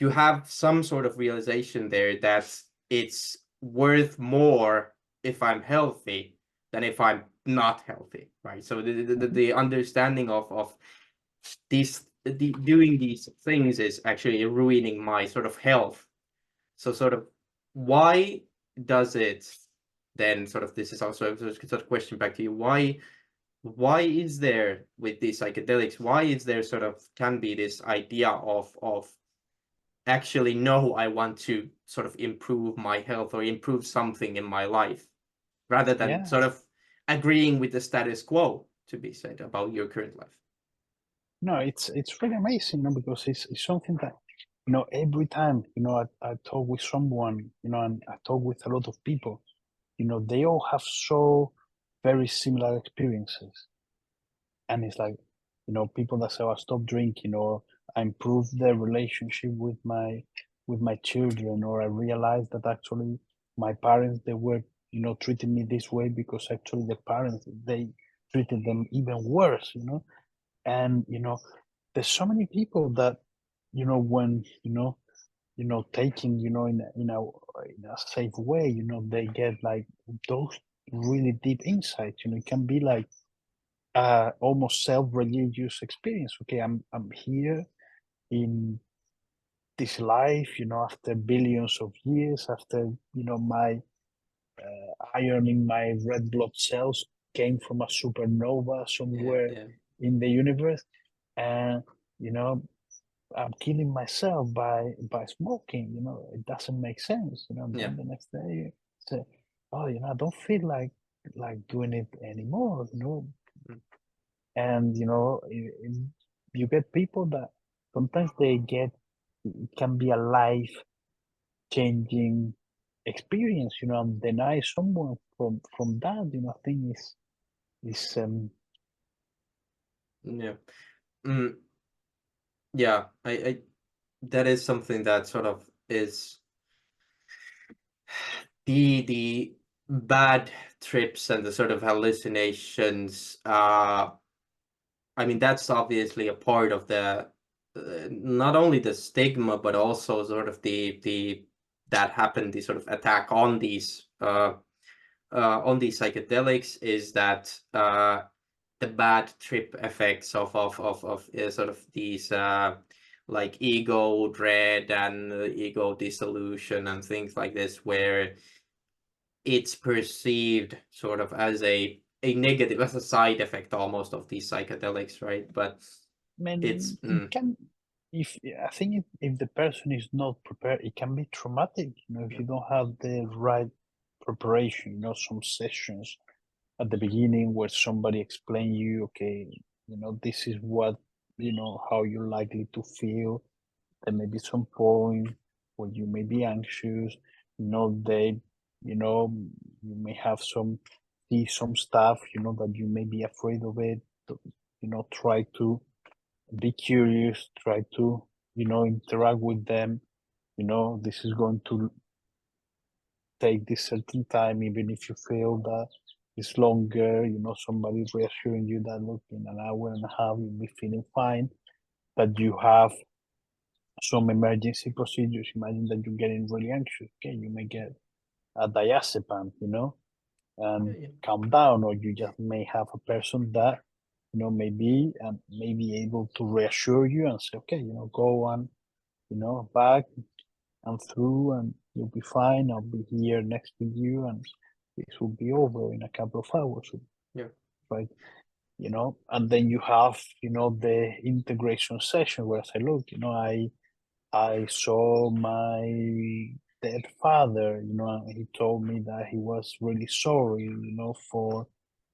have some sort of realization there that it's worth more if I'm healthy than if I'm not healthy, right? So the understanding of doing these things is actually ruining my sort of health. So sort of why does it then this is also a sort of question back to you, why is there with these psychedelics, why is there can be this idea of actually, no, I want to sort of improve my health or improve something in my life, rather than sort of agreeing with the status quo, to be said, about your current life? No, it's really amazing, because it's something that, every time, I talk with someone, and I talk with a lot of people, they all have so very similar experiences. And it's like, people that say, I stop drinking, or I improve the relationship with my children, or I realized that actually my parents, they were, treating me this way because actually the parents, they treated them even worse, and there's so many people that, when taking, in a safe way, they get like those really deep insights. It can be like almost self-religious experience. Okay, I'm here in this life, after billions of years, after my iron in my red blood cells came from a supernova somewhere in the universe, and I'm killing myself by smoking. It doesn't make sense. Then the next day you say, oh, I don't feel like doing it anymore. And you get people that sometimes it can be a life changing experience, and deny someone from that, I think is I that is something that sort of is the bad trips and the sort of hallucinations. I mean, that's obviously a part of the not only the stigma, but also sort of the that happened, the sort of attack on these psychedelics, is that the bad trip effects of sort of these like ego dread and ego dissolution and things like this, where it's perceived sort of as a negative, as a side effect almost of these psychedelics, right? But I mean, it's it can, if I think if the person is not prepared, it can be traumatic. You know, if you don't have the right preparation, you know, some sessions at the beginning where somebody explain you, okay, you know, this is what, you know, how you're likely to feel. There may be some point where you may be anxious, you know, you know, you may have see some stuff, you know, that you may be afraid of it. You know, try to be curious, try to, you know, interact with them. You know, this is going to take this certain time, even if you feel that it's longer, you know, somebody reassuring you that, look, in an hour and a half, you'll be feeling fine, that you have some emergency procedures. Imagine that you're getting really anxious. Okay, you may get a diazepam, you know, and yeah. calm down, or you just may have a person that, you know, may be able to reassure you and say, okay, you know, go on, you know, back and through, and you'll be fine. I'll be here next to you, and this will be over in a couple of hours, Yeah. right? You know, and then you have, you know, the integration session where I say, look, you know, I saw my dead father, you know, and he told me that he was really sorry, you know, for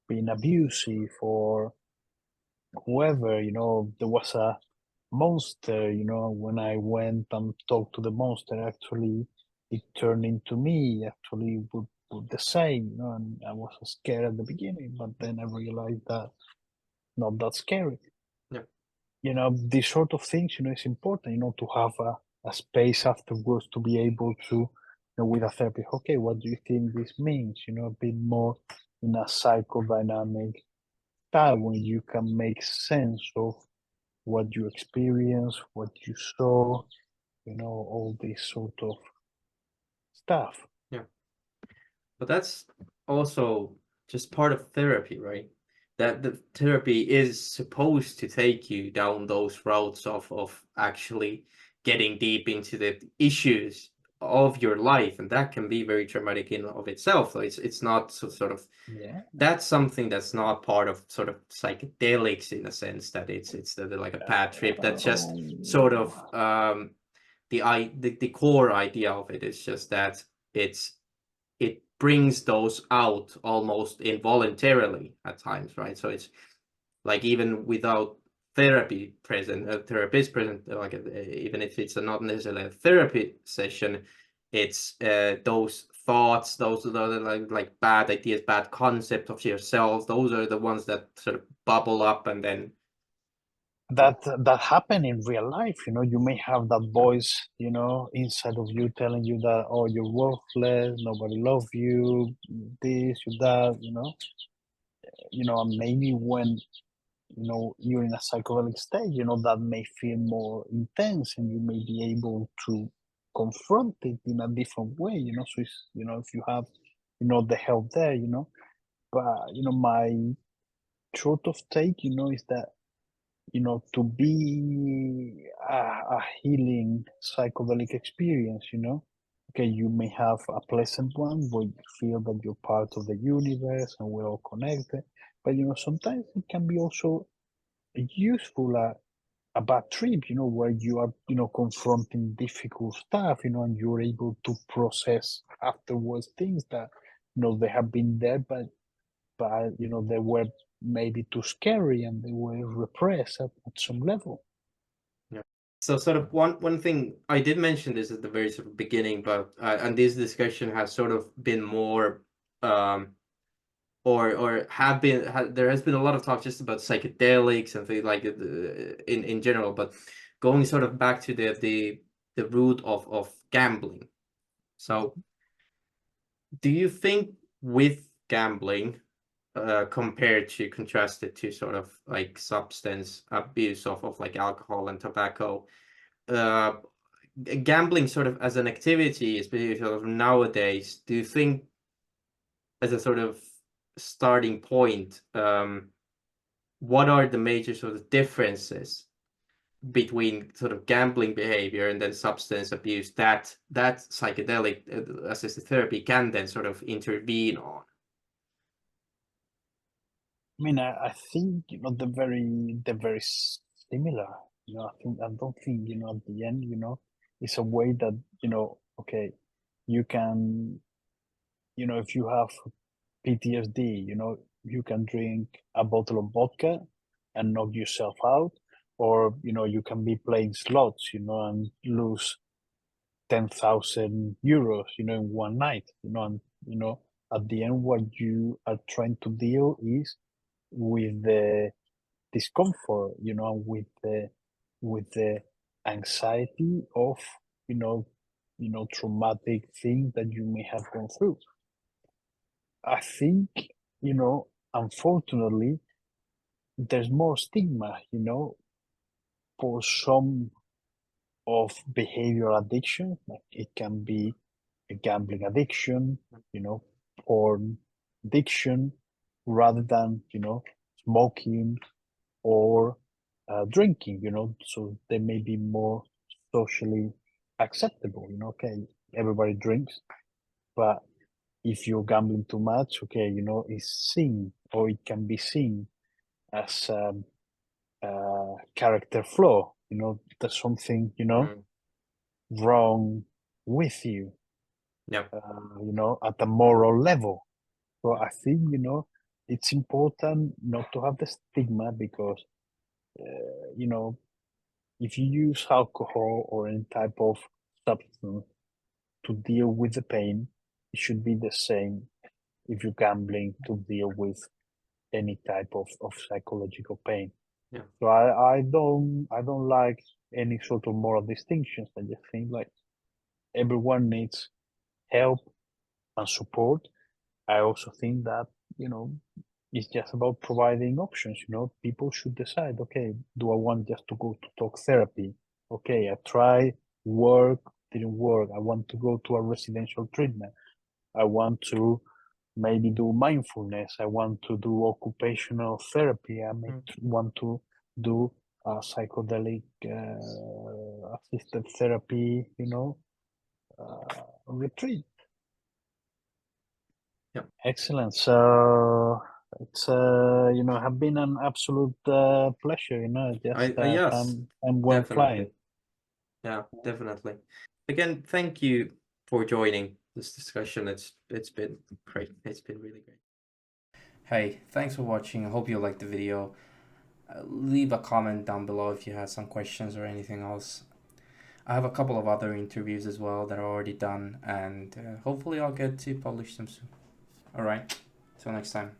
being abusive, for whoever, you know, there was a monster, you know, when I went and talked to the monster, actually, it turned into me, actually, would the same, you know, and I was scared at the beginning, but then I realized that not that scary. Yeah. You know, these sort of things, you know, it's important, you know, to have a space afterwards to be able to, you know, with a therapist, okay, what do you think this means? You know, a bit more in a psychodynamic style when you can make sense of what you experienced, what you saw, you know, all this sort of stuff. Yeah. But that's also just part of therapy, right? That the therapy is supposed to take you down those routes of actually getting deep into the issues of your life, and that can be very traumatic in of itself. So it's not sort of, Yeah. that's something that's not part of sort of psychedelics, in a sense that it's like a bad trip. That's just sort of the core idea of it is just that it brings those out almost involuntarily at times, right? So it's like, even without therapy present, a therapist present, like even if it's not necessarily a therapy session, it's those thoughts, those like bad ideas, bad concept of yourself. Those are the ones that sort of bubble up, and then that happen in real life, you know, you may have that voice, you know, inside of you telling you that, oh, you're worthless, nobody love you, this, you that, you know, and maybe when, you know, you're in a psychedelic state, you know, that may feel more intense and you may be able to confront it in a different way, you know, so it's, you know, if you have, you know, the help there, you know, but, you know, my sort of take, you know, is that, you know, to be a healing psychedelic experience, you know, okay, you may have a pleasant one where you feel that you're part of the universe and we're all connected, but, you know, sometimes it can be also useful, a bad trip, you know, where you are, you know, confronting difficult stuff, you know, and you're able to process afterwards things that, you know, they have been there, but you know, they were maybe too scary and they were repressed at some level. yeah. So sort of one thing I did mention this at the very sort of beginning, but and this discussion has sort of been more um or have been there has been a lot of talk just about psychedelics and things like in general, but going sort of back to the root of gambling. So do you think with gambling, compared to contrasted to sort of like substance abuse of like alcohol and tobacco, uh gambling sort of as an activity, especially sort of nowadays, do you think as a sort of starting point, what are the major sort of differences between sort of gambling behavior and then substance abuse that psychedelic assisted therapy can then sort of intervene on? I mean, I think they're very similar. I don't think at the end, it's a way that okay, you can, if you have PTSD, you can drink a bottle of vodka and knock yourself out, or you can be playing slots, and lose 10,000 euros, in one night, and at the end, what you are trying to deal is with the discomfort, with the anxiety of traumatic things that you may have gone through. I think, unfortunately, there's more stigma, for some of behavioral addiction. Like it can be a gambling addiction, porn addiction, rather than, smoking or drinking, so they may be more socially acceptable. Okay, everybody drinks, but if you're gambling too much, okay, it's seen, or it can be seen as character flaw. There's something wrong with you, Yeah. at the moral level. So I think it's important not to have the stigma, because you know if you use alcohol or any type of substance to deal with the pain, it should be the same if you're gambling to deal with any type of psychological pain. Yeah. So I don't like any sort of moral distinctions. I just think like everyone needs help and support. I also think that, it's just about providing options. People should decide, okay, do I want just to go to talk therapy? Okay, I try work, didn't work. I want to go to a residential treatment. I want to maybe do mindfulness. I want to do occupational therapy. I may want to do psychedelic assisted therapy, retreat. Yeah. Excellent. So it's have been an absolute pleasure. Just Yes, time went flying. definitely. Yeah, definitely. Again, thank you for joining this discussion. It's been great. It's been really great. Hey, thanks for watching. I hope you liked the video. Leave a comment down below if you have some questions or anything else. I have a couple of other interviews as well that are already done, and hopefully I'll get to publish them soon. All right, till next time.